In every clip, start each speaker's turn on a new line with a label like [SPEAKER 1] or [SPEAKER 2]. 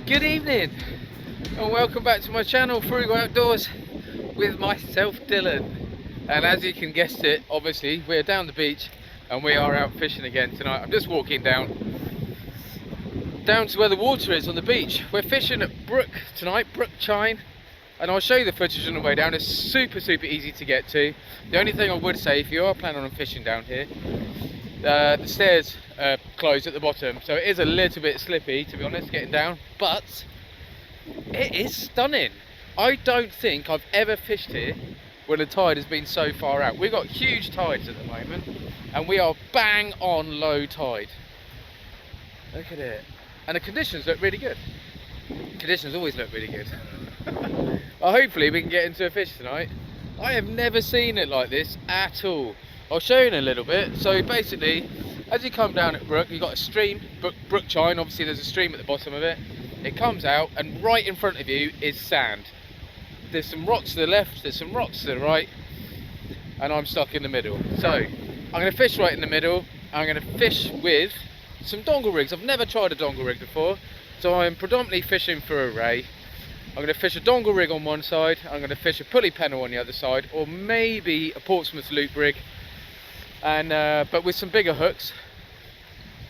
[SPEAKER 1] Good evening and welcome back to my channel, Frugal Outdoors, with myself, Dylan. And as you can guess it, obviously we're down the beach and we are out fishing again tonight. I'm just walking down to where the water is on the beach. We're fishing at Brook tonight, Brook Chine, and I'll show you the footage on the way down. It's super easy to get to. The only thing I would say, if you are planning on fishing down here, the stairs are closed at the bottom, so it is a little bit slippy, to be honest, getting down, but it is stunning. I don't think I've ever fished here when the tide has been so far out. We've got huge tides at the moment and we are bang on low tide. Look at it. And the conditions look really good. Conditions always look really good. Well, hopefully we can get into a fish tonight. I have never seen it like this at all. I'll show you in a little bit. So basically, as you come down at Brook, you've got a stream, Brook Chine. Obviously there's a stream at the bottom of it. It comes out and right in front of you is sand. There's some rocks to the left, there's some rocks to the right, and I'm stuck in the middle. So I'm going to fish right in the middle. I'm going to fish with some dongle rigs. I've never tried a dongle rig before, so I'm predominantly fishing for a ray. I'm going to fish a dongle rig on one side, I'm going to fish a pulley pennel on the other side, or maybe a Portsmouth loop rig, and but with some bigger hooks,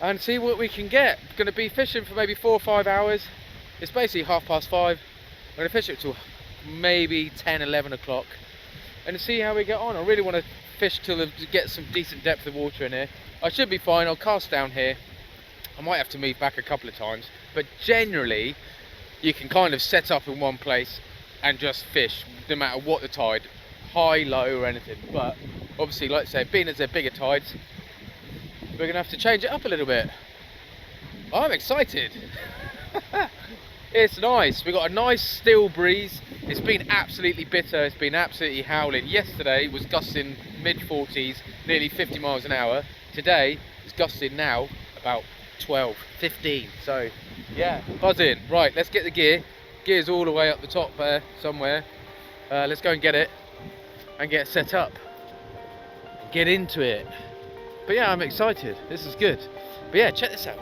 [SPEAKER 1] and see what we can get. I'm going to be fishing for maybe 4 or 5 hours. It's basically 5:30. I'm going to fish it till maybe 10, 11 o'clock and see how we get on. I really want to fish till get some decent depth of water in here. I should be fine. I'll cast down here. I might have to move back a couple of times, but generally you can kind of set up in one place and just fish no matter what the tide, high, low or anything. But obviously, like I said, being as they're bigger tides, we're gonna have to change it up a little bit. I'm excited. It's nice. We've got a nice still breeze. It's been absolutely bitter. It's been absolutely howling. Yesterday was gusting mid-40s, nearly 50 miles an hour. Today it's gusting now about 12, 15. So yeah, buzzing. Right, let's get the gear. Gear's all the way up the top there somewhere. Let's go and get it and get set up. Get into it. But yeah, I'm excited. This is good. But yeah, check this out.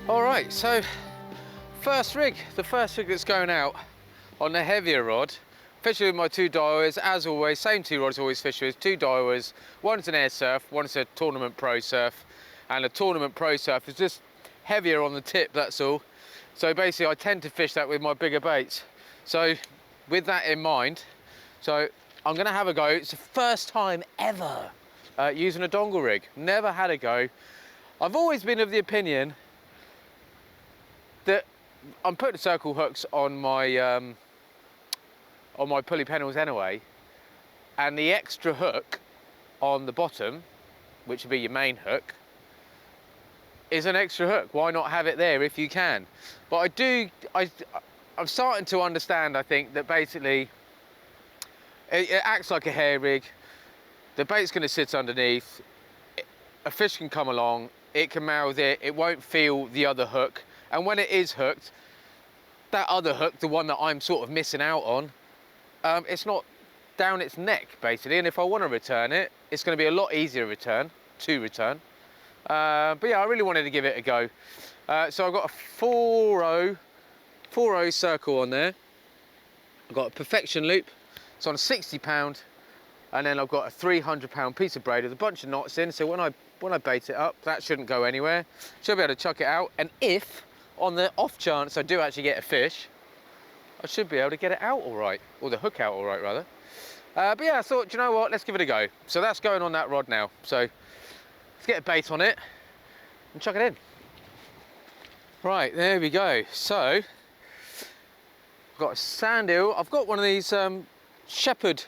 [SPEAKER 1] Alright, so the first rig that's going out on the heavier rod, fishing with my 2 Daiwas, as always, same 2 rods always fish with, 2 Daiwas, one's an air surf, one's a tournament pro surf, and a tournament pro surf is just heavier on the tip, that's all. So basically I tend to fish that with my bigger baits. So with that in mind, so I'm going to have a go. It's the first time ever using a dongle rig, never had a go. I've always been of the opinion that I'm putting circle hooks on my pulley pennels anyway, and the extra hook on the bottom, which would be your main hook, is an extra hook. Why not have it there if you can? But I'm starting to understand, I think, that basically it acts like a hair rig. The bait's going to sit underneath, a fish can come along, it can mouth it, it won't feel the other hook, and when it is hooked, that other hook, the one that I'm sort of missing out on, it's not down its neck basically, and if I want to return it, it's going to be a lot easier to return. But yeah, I really wanted to give it a go. So I've got a 4-0 circle on there. I've got a perfection loop. It's on a 60-pound, and then I've got a 300-pound piece of braid with a bunch of knots in. So when I bait it up, that shouldn't go anywhere. Should be able to chuck it out. And if on the off chance I do actually get a fish, I should be able to get it out all right, or the hook out all right rather. But yeah, I thought, do you know what? Let's give it a go. So that's going on that rod now. So let's get a bait on it and chuck it in. Right, there we go. So I've got a sand eel. I've got one of these shepherd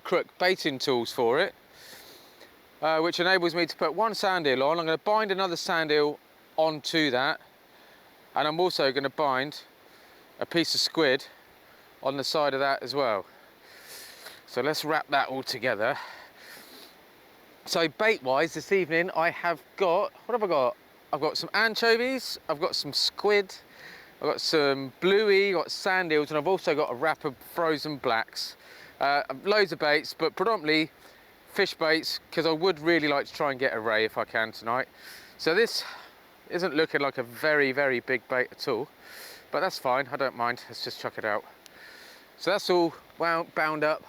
[SPEAKER 1] crook baiting tools for it, which enables me to put one sand eel on. I'm going to bind another sand eel onto that, and I'm also going to bind a piece of squid on the side of that as well. So let's wrap that all together. So bait wise this evening I have got, what have I got? I've got some anchovies, I've got some squid, I've got some bluey, I've got sand eels, and I've also got a wrap of frozen blacks. Loads of baits, but predominantly fish baits, because I would really like to try and get a ray if I can tonight. So this isn't looking like a very, very big bait at all, but that's fine, I don't mind. Let's just chuck it out. So that's all bound up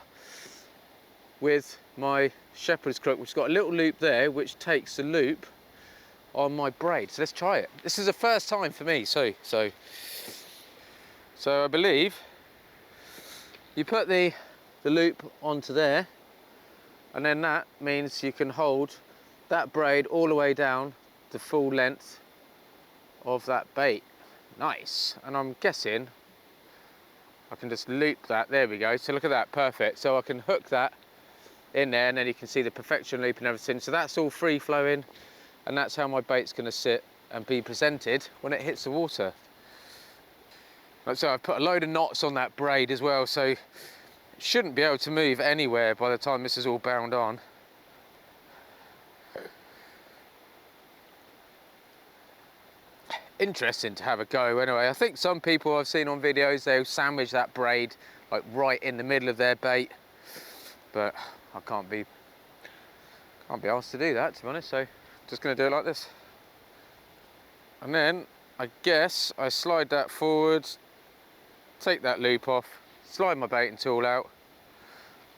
[SPEAKER 1] with my shepherd's crook, which has got a little loop there, which takes the loop on my braid. So let's try it. This is the first time for me, so I believe you put the loop onto there, and then that means you can hold that braid all the way down the full length of that bait. Nice. And I'm guessing I can just loop that. There we go. So look at that, perfect. So I can hook that in there, and then you can see the perfection loop and everything. So that's all free flowing, and that's how my bait's going to sit and be presented when it hits the water. So I've put a load of knots on that braid as well, so it shouldn't be able to move anywhere by the time this is all bound on. Interesting to have a go anyway. I think some people I've seen on videos, they'll sandwich that braid like right in the middle of their bait, but I can't be asked to do that, to be honest, so just going to do it like this. And then I guess I slide that forward, take that loop off, slide my baiting tool out,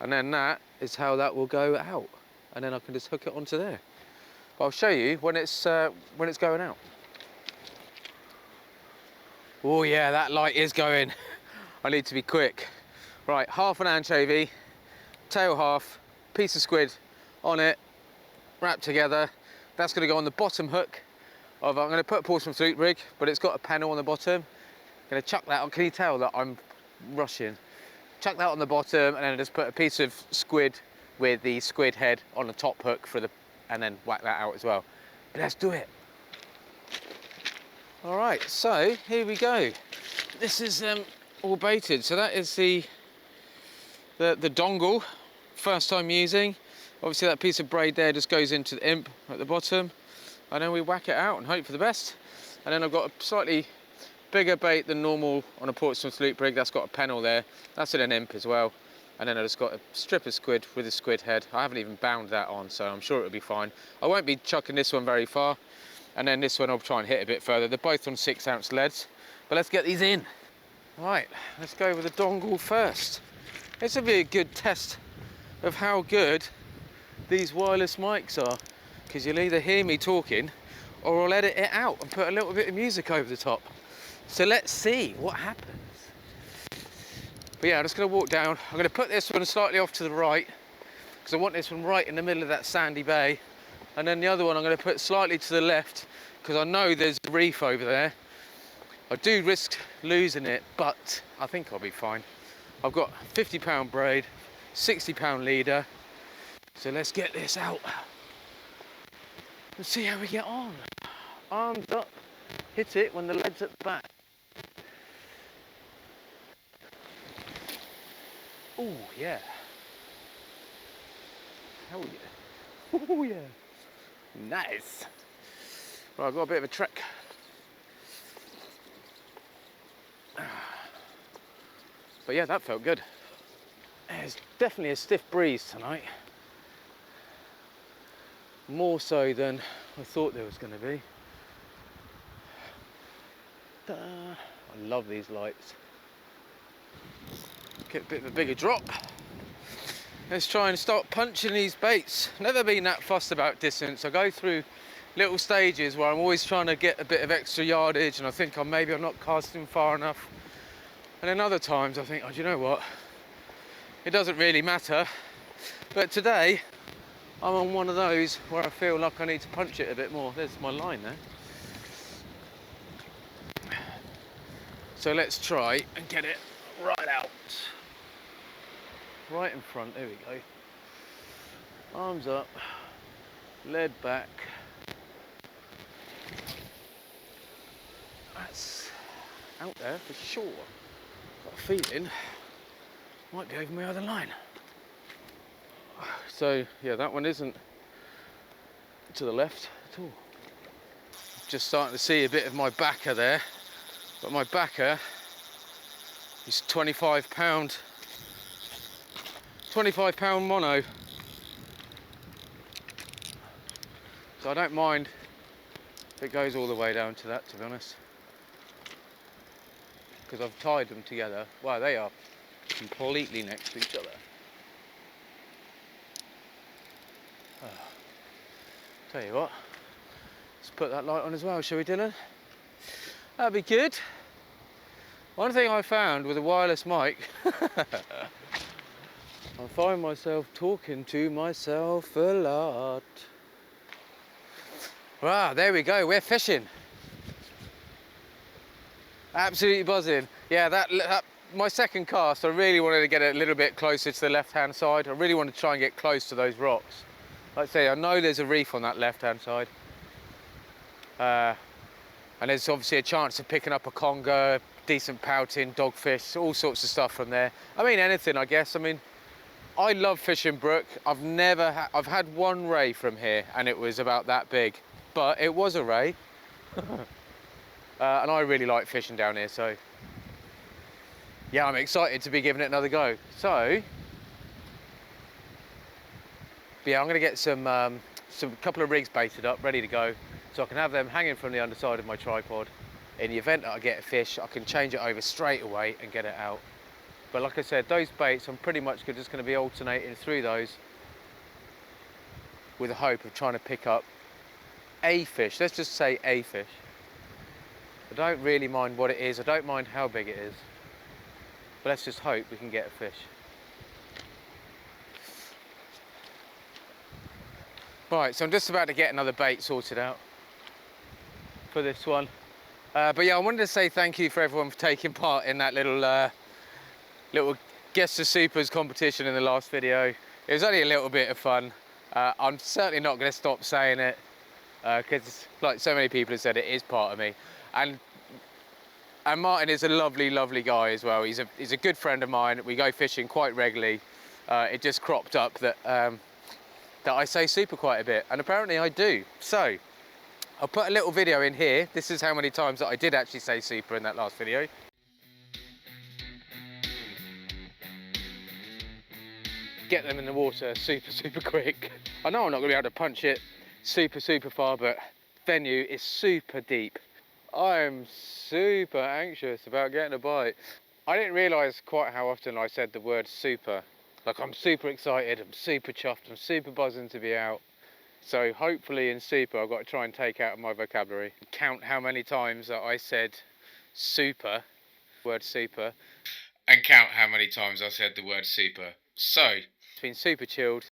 [SPEAKER 1] and then that is how that will go out, and then I can just hook it onto there. But I'll show you when it's going out. Oh yeah, that light is going. I need to be quick. Right, half an anchovy, tail half, piece of squid on it, wrapped together. That's going to go on the bottom hook of, I'm going to put a porcelain flute rig, but it's got a panel on the bottom. I'm going to chuck that on. Can you tell that I'm rushing? Chuck that on the bottom, and then I just put a piece of squid with the squid head on the top hook for the, and then whack that out as well. But let's do it. All right, so here we go. This is all baited. So that is the dongle, first time using. Obviously that piece of braid there just goes into the imp at the bottom, and then we whack it out and hope for the best. And then I've got a slightly bigger bait than normal on a Portsmouth loop rig. That's got a panel there. That's in an imp as well. And then I just got a strip of squid with a squid head. I haven't even bound that on, so I'm sure it'll be fine. I won't be chucking this one very far, and then this one I'll try and hit a bit further. They're both on 6-ounce leads, but let's get these in. Right, let's go with the dongle first. This will be a good test of how good these wireless mics are, because you'll either hear me talking or I'll edit it out and put a little bit of music over the top. So let's see what happens. But yeah, I'm just going to walk down. I'm going to put this one slightly off to the right, because I want this one right in the middle of that sandy bay, and then the other one I'm going to put slightly to the left, because I know there's a reef over there. I do risk losing it, but I think I'll be fine. I've got 50-pound braid, 60-pound leader, so let's get this out and see how we get on. Arms up, hit it when the lead's at the back. Oh yeah. Hell yeah. Oh yeah. Nice. Right, I've got a bit of a trek. But yeah, that felt good. There's definitely a stiff breeze tonight. More so than I thought there was going to be. I love these lights. Get a bit of a bigger drop. Let's try and start punching these baits. Never been that fussed about distance. I go through little stages where I'm always trying to get a bit of extra yardage, and I think I'm not casting far enough. And then other times I think, oh, do you know what? It doesn't really matter. But today, I'm on one of those where I feel like I need to punch it a bit more. There's my line there. So let's try and get it right out. Right in front, there we go. Arms up, lead back. That's out there for sure. Got a feeling might be over my other line. So yeah, that one isn't to the left at all. Just starting to see a bit of my backer there, but my backer is 25 pound mono. So I don't mind if it goes all the way down to that, to be honest, because I've tied them together. Wow, they are completely next to each other. Tell you what, let's put that light on as well, shall we, Dylan? That'd be good. One thing I found with a wireless mic, I find myself talking to myself a lot. Wow, there we go, we're fishing. Absolutely buzzing. Yeah, that my second cast, I really wanted to get it a little bit closer to the left-hand side. I really wanted to try and get close to those rocks. Like I say, I know there's a reef on that left-hand side. And there's obviously a chance of picking up a conger, decent pouting, dogfish, all sorts of stuff from there. I mean, anything, I guess. I mean, I love fishing brook. I've had one ray from here, and it was about that big, but it was a ray. And I really like fishing down here, so yeah, I'm excited to be giving it another go. So yeah, I'm going to get some couple of rigs baited up, ready to go, so I can have them hanging from the underside of my tripod. In the event that I get a fish, I can change it over straight away and get it out. But like I said, those baits, I'm pretty much just going to be alternating through those with the hope of trying to pick up a fish. Let's just say a fish. I don't really mind what it is. I don't mind how big it is. But let's just hope we can get a fish. Right, so I'm just about to get another bait sorted out for this one. But yeah, I wanted to say thank you for everyone for taking part in that little Guess the Supers competition in the last video. It was only a little bit of fun. I'm certainly not going to stop saying it because, like so many people have said, it is part of me. And Martin is a lovely, lovely guy as well. He's a good friend of mine. We go fishing quite regularly. It just cropped up that that I say super quite a bit, and apparently I do. So I'll put a little video in here. This is how many times that I did actually say super in that last video. Get them in the water super quick. I know I'm not going to be able to punch it super far, but venue is super deep. I'm super anxious about getting a bite. I didn't realise quite how often I said the word super. Like, I'm super excited, I'm super chuffed, I'm super buzzing to be out. So hopefully in super I've got to try and take out of my vocabulary. Count how many times that I said super, word super, and count how many times I said the word super. So, it's been super chilled.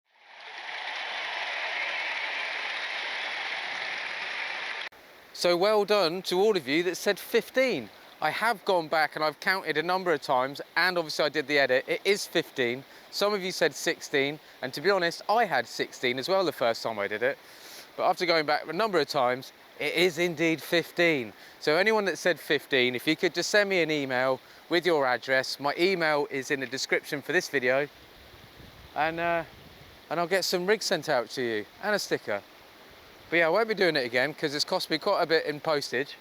[SPEAKER 1] So well done to all of you that said 15. I have gone back and I've counted a number of times, and obviously I did the edit. It is 15. Some of you said 16, and to be honest, I had 16 as well the first time I did it. But after going back a number of times, it is indeed 15. So anyone that said 15, if you could just send me an email with your address. My email is in the description for this video, and I'll get some rigs sent out to you and a sticker. But yeah, I won't be doing it again because it's cost me quite a bit in postage,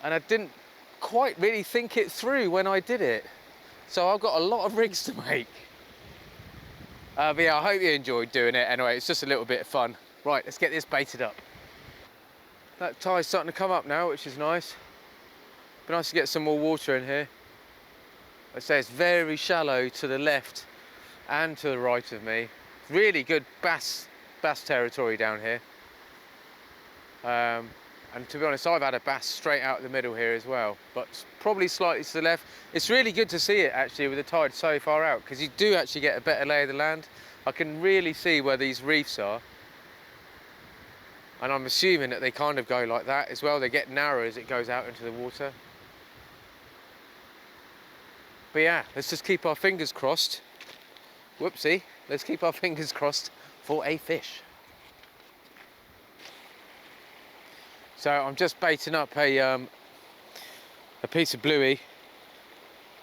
[SPEAKER 1] and I didn't quite really think it through when I did it. So I've got a lot of rigs to make. But yeah, I hope you enjoyed doing it. Anyway, it's just a little bit of fun. Right, let's get this baited up. That tide's starting to come up now, which is nice. Be nice to get some more water in here. I say it's very shallow to the left and to the right of me. Really good bass territory down here. And to be honest, I've had a bass straight out the middle here as well, but probably slightly to the left. It's really good to see it actually with the tide so far out, because you do actually get a better lay of the land. I can really see where these reefs are, and I'm assuming that they kind of go like that as well. They get narrow as it goes out into the water. But yeah, let's just keep our fingers crossed. Whoopsie, let's keep our fingers crossed for a fish. So I'm just baiting up a piece of bluey.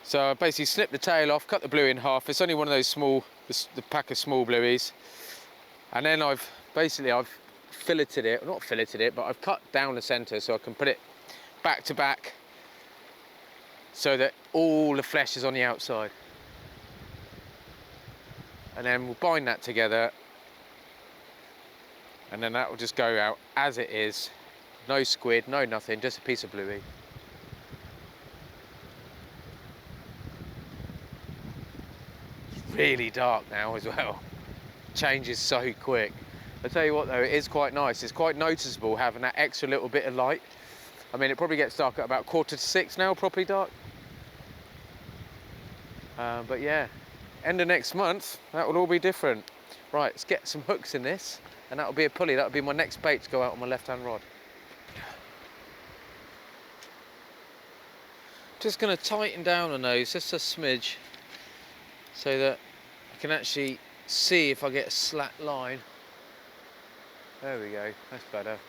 [SPEAKER 1] So I basically snip the tail off, cut the bluey in half. It's only one of those small, the pack of small blueys. And then I've filleted it, not filleted it, but I've cut down the center so I can put it back to back so that all the flesh is on the outside. And then we'll bind that together, and then that will just go out as it is. No squid, no nothing, just a piece of bluey. It's really dark now as well. Changes so quick. I tell you what though, it is quite nice. It's quite noticeable having that extra little bit of light. I mean, it probably gets dark at about 5:45 now, properly dark. But yeah, end of next month, that will all be different. Right, let's get some hooks in this, and that'll be a pulley. That'll be my next bait to go out on my left-hand rod. Just going to tighten down on those just a smidge so that I can actually see if I get a slack line. There we go, that's better.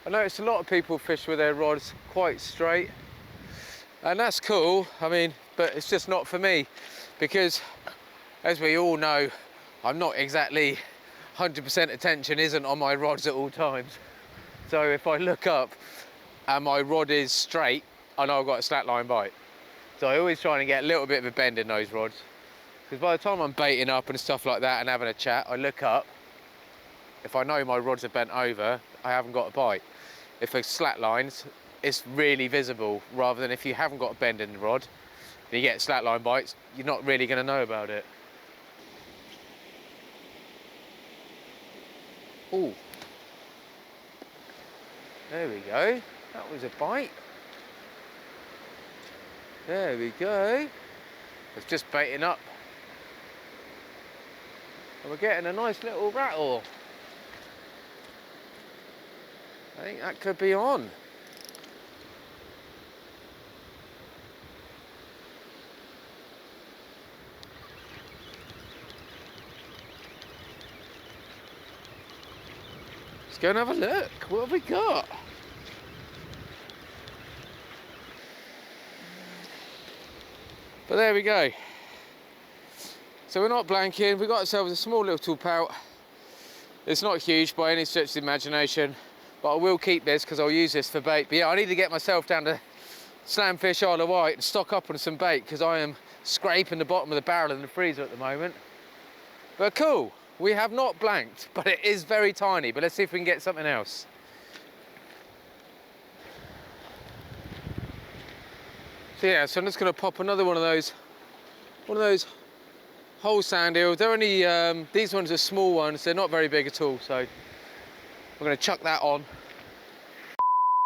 [SPEAKER 1] I noticed a lot of people fish with their rods quite straight, and that's cool, I mean, but it's just not for me, because as we all know, I'm not exactly 100% attention isn't on my rods at all times. So if I look up and my rod is straight, I know I've got a slack line bite. So I always try and get a little bit of a bend in those rods, because by the time I'm baiting up and stuff like that and having a chat, I look up. If I know my rods are bent over, I haven't got a bite. If it's slack lines, it's really visible, rather than if you haven't got a bend in the rod and you get slack line bites, you're not really going to know about it. Oh, there we go. That was a bite. There we go. It's just baiting up. And we're getting a nice little rattle. I think that could be on. Let's go and have a look. What have we got? But there we go. So we're not blanking. We got ourselves a small little pout. It's not huge by any stretch of the imagination, but I will keep this because I'll use this for bait. But yeah, I need to get myself down to Slamfish Isle of Wight and stock up on some bait, because I am scraping the bottom of the barrel in the freezer at the moment. But cool, we have not blanked, but it is very tiny. But let's see if we can get something else. So yeah, so I'm just going to pop another one of those whole sand eels. They're only these ones are small ones. They're not very big at all. So we're going to chuck that on.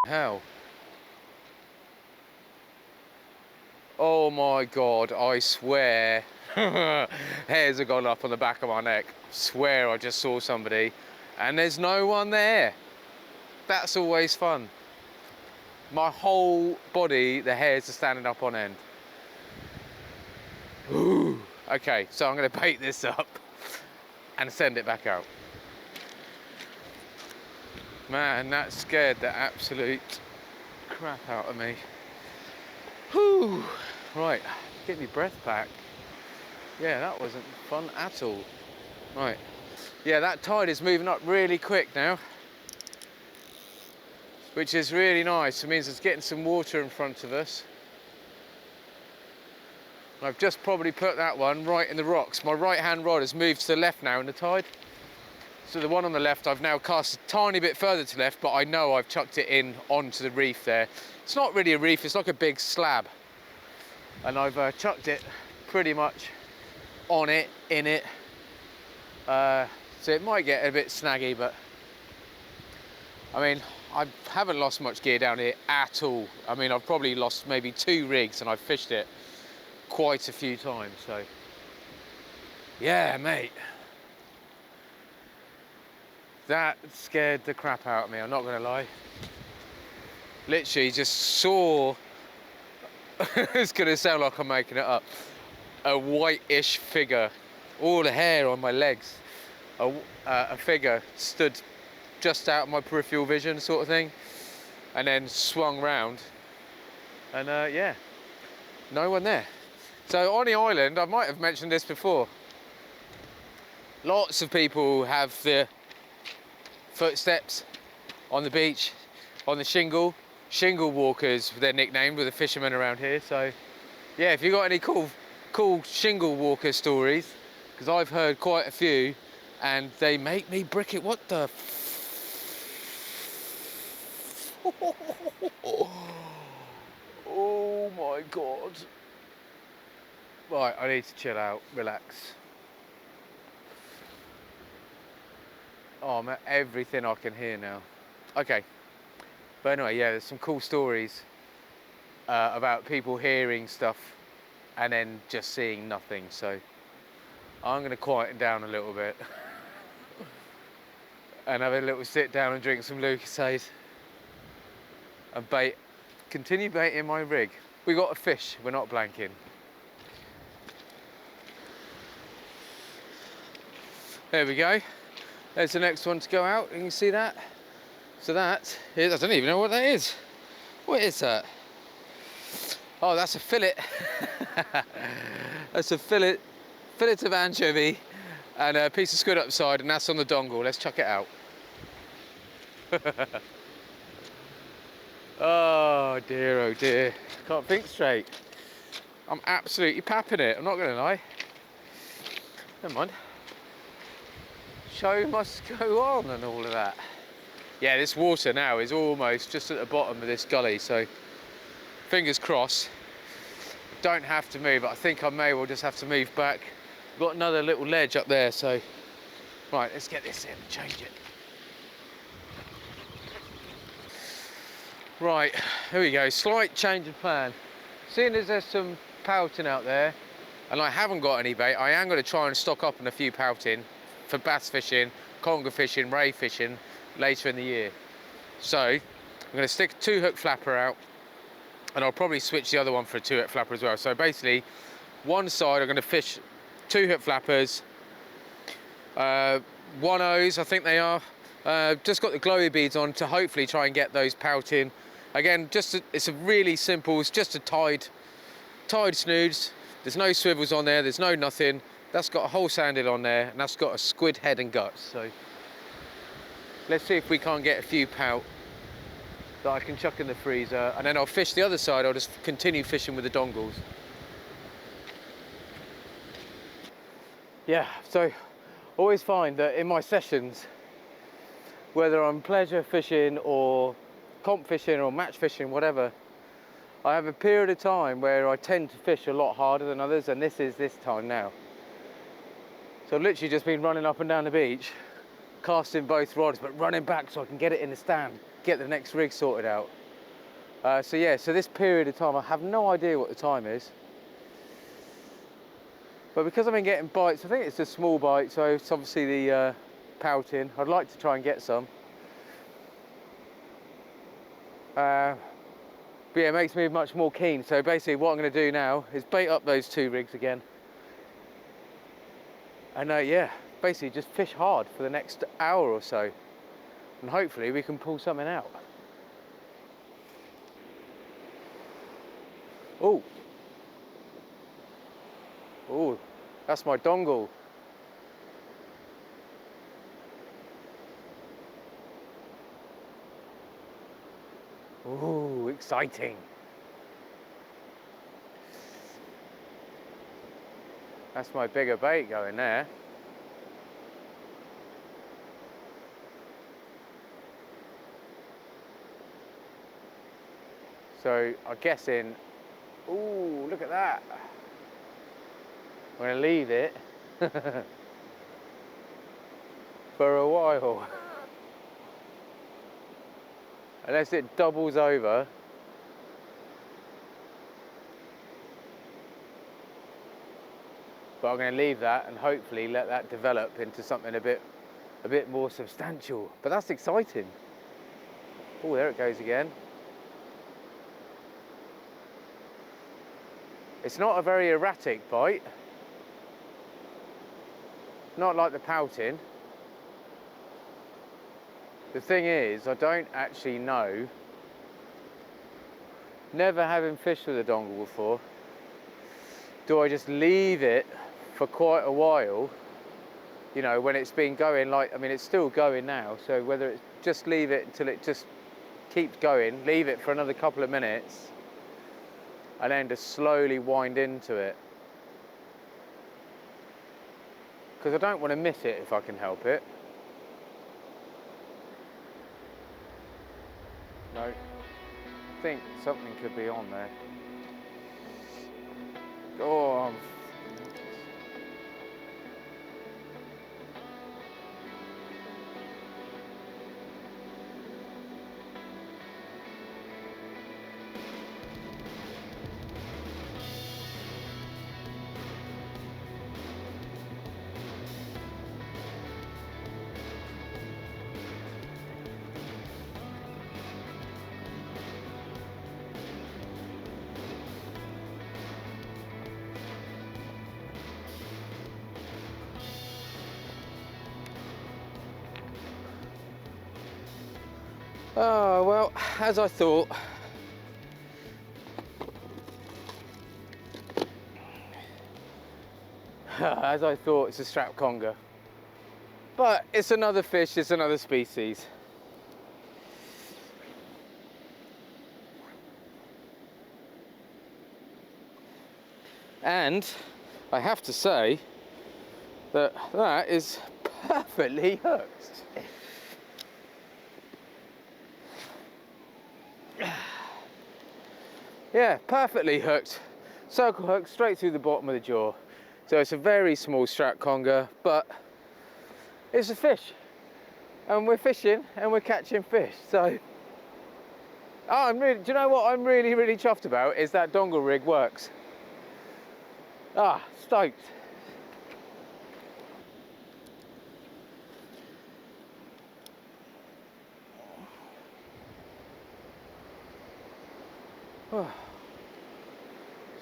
[SPEAKER 1] Hell. Oh my God, I swear. Hairs have gone up on the back of my neck. Swear I just saw somebody and there's no one there. That's always fun. My whole body, the hairs are standing up on end. Ooh. Okay, so I'm going to bait this up and send it back out. Man, that scared the absolute crap out of me. Whew. Right, get me breath back. Yeah, that wasn't fun at all. Right, yeah, that tide is moving up really quick now, which is really nice. It means it's getting some water in front of us. I've just probably put that one right in the rocks. My right hand rod has moved to the left now in the tide. So the one on the left, I've now cast a tiny bit further to the left, but I know I've chucked it in onto the reef there. It's not really a reef, it's like a big slab. And I've chucked it pretty much on it, in it. So it might get a bit snaggy, but I mean, I haven't lost much gear down here at all. I mean, I've probably lost maybe 2 rigs and I've fished it quite a few times, so yeah, mate. That scared the crap out of me, I'm not gonna lie. Literally just saw, it's gonna sound like I'm making it up, a whitish figure, all the hair on my legs, a figure stood just out of my peripheral vision sort of thing, and then swung round, and yeah, no one there. So on the island, I might have mentioned this before, lots of people have the footsteps on the beach, on the shingle walkers, they're nicknamed, with the fishermen around here. So yeah, if you got any cool shingle walker stories, because I've heard quite a few and they make me brick it. What the oh my god. Right, I need to chill out, relax. Oh man, everything I can hear now. Okay, but anyway, yeah, there's some cool stories about people hearing stuff and then just seeing nothing. So I'm going to quieten down a little bit and have a little sit down and drink some Lucasade and continue baiting my rig. We got a fish, we're not blanking. There we go. There's the next one to go out. You can see that. So that is, I don't even know what that is. What is that? Oh, that's a fillet. That's a fillet of anchovy and a piece of squid upside, and that's on the dongle. Let's chuck it out. Oh dear, can't think straight. I'm absolutely papping it, I'm not gonna lie. Never mind. Show must go on and all of that. Yeah, this water now is almost just at the bottom of this gully, so fingers crossed. Don't have to move, but I think I may well just have to move back. Got another little ledge up there, so right, let's get this in and change it. Right, here we go, slight change of plan. Seeing as there's some pouting out there and I haven't got any bait, I am going to try and stock up on a few pouting for bass fishing, conger fishing, ray fishing later in the year. So I'm going to stick a 2-hook flapper out, and I'll probably switch the other one for a 2-hook flapper as well. So basically, one side I'm going to fish 2-hook flappers, 1/0s I think they are. Just got the glowy beads on to hopefully try and get those pouting. Again, it's a really simple, it's just a tied snoods. There's no swivels on there, there's no nothing. That's got a whole sandil on there, and that's got a squid head and guts. So let's see if we can't get a few pout that I can chuck in the freezer, and then I'll fish the other side. I'll just continue fishing with the dongles. Yeah, so always find that in my sessions, whether I'm pleasure fishing or comp fishing or match fishing, whatever, I have a period of time where I tend to fish a lot harder than others, and this is this time now. So I've literally just been running up and down the beach, casting both rods, but running back so I can get it in the stand, get the next rig sorted out. So yeah, so this period of time, I have no idea what the time is. But because I've been getting bites, I think it's a small bite, so it's obviously the pouting. I'd like to try and get some. But yeah, it makes me much more keen. So basically what I'm going to do now is bait up those 2 rigs again. And yeah, basically just fish hard for the next hour or so. And hopefully we can pull something out. Oh. Oh, that's my dongle. Oh, exciting. That's my bigger bait going there. So I'm guessing, ooh, look at that. I'm gonna leave it for a while. Unless it doubles over. But I'm gonna leave that and hopefully let that develop into something a bit more substantial. But that's exciting. Oh, there it goes again. It's not a very erratic bite. Not like the pouting. The thing is, I don't actually know, never having fished with a dongle before, do I just leave it for quite a while, you know, when it's been going, like, I mean, it's still going now, so whether it's just leave it until it just keeps going, leave it for another couple of minutes, and then just slowly wind into it. Because I don't want to miss it if I can help it. No, I think something could be on there. Oh, oh, well, as I thought. As I thought, it's a strap conger. But it's another fish, it's another species. And I have to say that that is perfectly hooked. Yeah, perfectly hooked. Circle hook straight through the bottom of the jaw. So it's a very small strap conger, but it's a fish. And we're fishing and we're catching fish. So, do you know what I'm really, really chuffed about is that dongle rig works. Ah, stoked.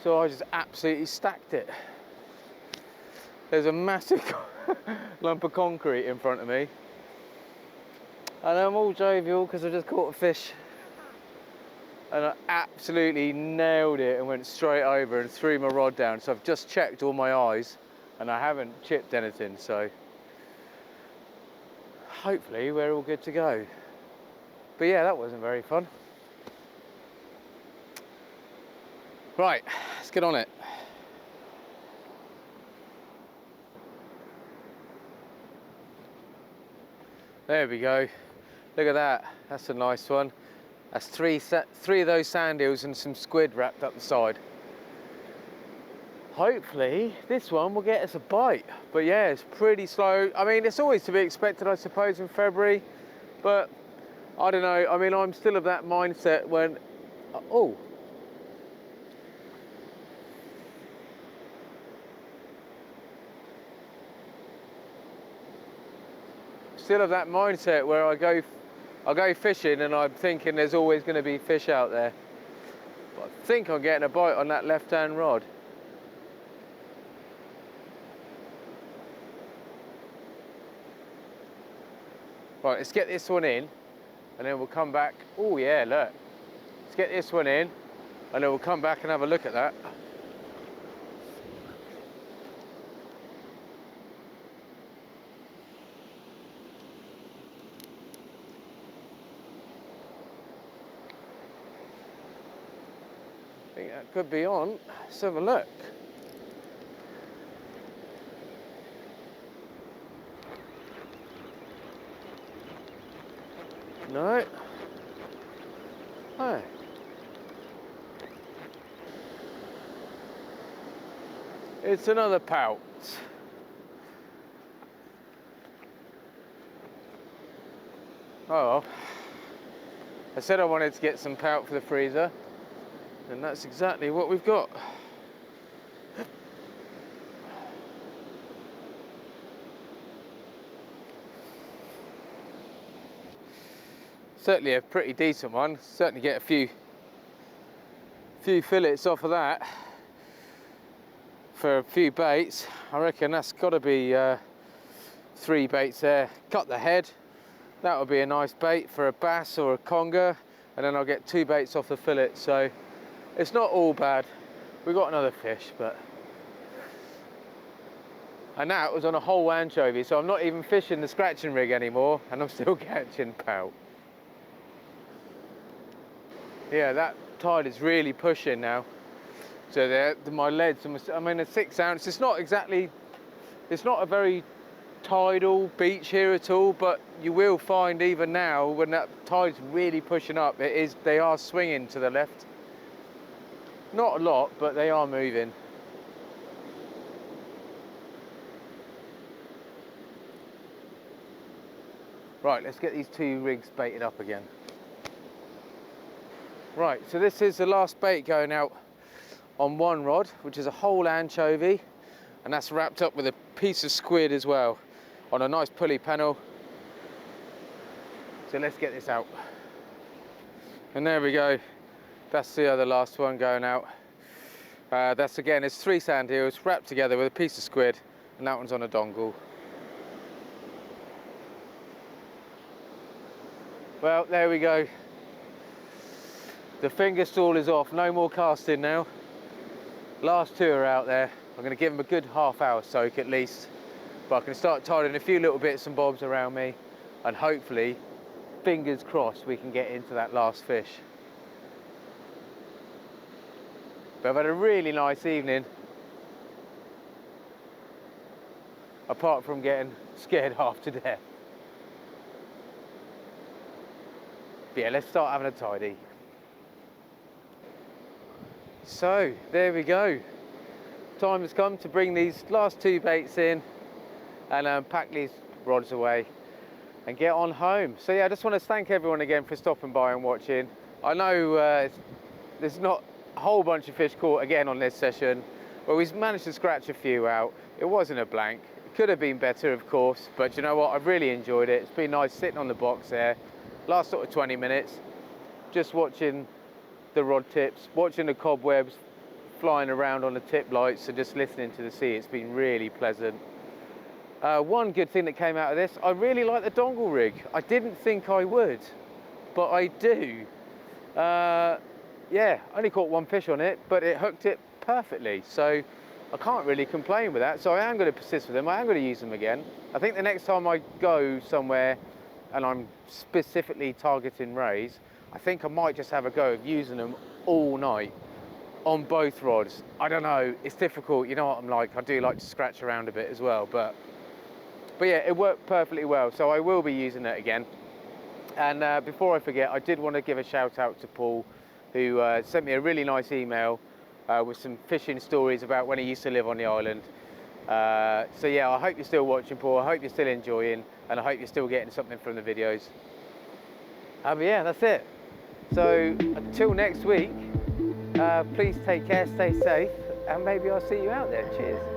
[SPEAKER 1] So I just absolutely stacked it. There's a massive lump of concrete in front of me. And I'm all jovial because I just caught a fish. And I absolutely nailed it and went straight over and threw my rod down. So I've just checked all my eyes and I haven't chipped anything. So hopefully we're all good to go. But yeah, that wasn't very fun. Right, let's get on it. There we go. Look at that. That's a nice one. That's three of those sand eels and some squid wrapped up the side. Hopefully this one will get us a bite. But yeah, it's pretty slow. I mean, it's always to be expected, I suppose, in February. But I don't know. I mean, I'm still of that mindset when... Oh. Still of that mindset where I go fishing and I'm thinking there's always going to be fish out there. But I think I'm getting a bite on that left-hand rod. Right, let's get this one in and then we'll come back. Oh yeah, look. Let's get this one in and then we'll come back and have a look at that. I think that could be on. Let's have a look. No. Oh. It's another pout. Oh well. I said I wanted to get some pout for the freezer, and that's exactly what we've got. Certainly a pretty decent one. Certainly get a few fillets off of that for a few baits. I reckon that's got to be 3 baits there. Cut the head. That would be a nice bait for a bass or a conger, and then I'll get 2 baits off the fillet. So it's not all bad. We got another fish, but and that was on a whole anchovy, so I'm not even fishing the scratching rig anymore, and I'm still catching pout. Yeah, that tide is really pushing now. So there, my leads, I mean, a 6 ounce. It's not exactly, it's not a very tidal beach here at all, but you will find even now when that tide's really pushing up, they are swinging to the left. Not a lot, but they are moving. Right, let's get these 2 rigs baited up again. Right, so this is the last bait going out on 1 rod, which is a whole anchovy, and that's wrapped up with a piece of squid as well on a nice pulley panel. So let's get this out. And there we go. That's the other last one going out. That's again, it's 3 sand eels wrapped together with a piece of squid, and that one's on a dongle. Well, there we go. The finger stall is off, no more casting now. Last 2 are out there. I'm going to give them a good half-hour soak at least, but I can start tidying a few little bits and bobs around me, and hopefully, fingers crossed, we can get into that last fish. But I've had a really nice evening, apart from getting scared half to death. But yeah, let's start having a tidy. So there we go. Time has come to bring these last 2 baits in and pack these rods away and get on home. So yeah, I just want to thank everyone again for stopping by and watching. I know there's not a whole bunch of fish caught again on this session, but we've managed to scratch a few out. It wasn't a blank. It could have been better, of course, but you know what? I've really enjoyed it. It's been nice sitting on the box there. Last sort of 20 minutes, just watching the rod tips, watching the cobwebs flying around on the tip lights, and just listening to the sea. It's been really pleasant. One good thing that came out of this, I really like the dongle rig. I didn't think I would, but I do. Yeah, I only caught 1 fish on it, but it hooked it perfectly, so I can't really complain with that. So I am going to persist with them. I am going to use them again. I think the next time I go somewhere and I'm specifically targeting rays, I think I might just have a go of using them all night on both rods. I don't know, it's difficult, you know what I'm like, I do like to scratch around a bit as well, but yeah, it worked perfectly well, so I will be using it again. And before I forget, I did want to give a shout out to Paul, who sent me a really nice email with some fishing stories about when he used to live on the island. So yeah, I hope you're still watching, Paul, I hope you're still enjoying, and I hope you're still getting something from the videos. But yeah, that's it. So until next week, please take care, stay safe, and maybe I'll see you out there. Cheers.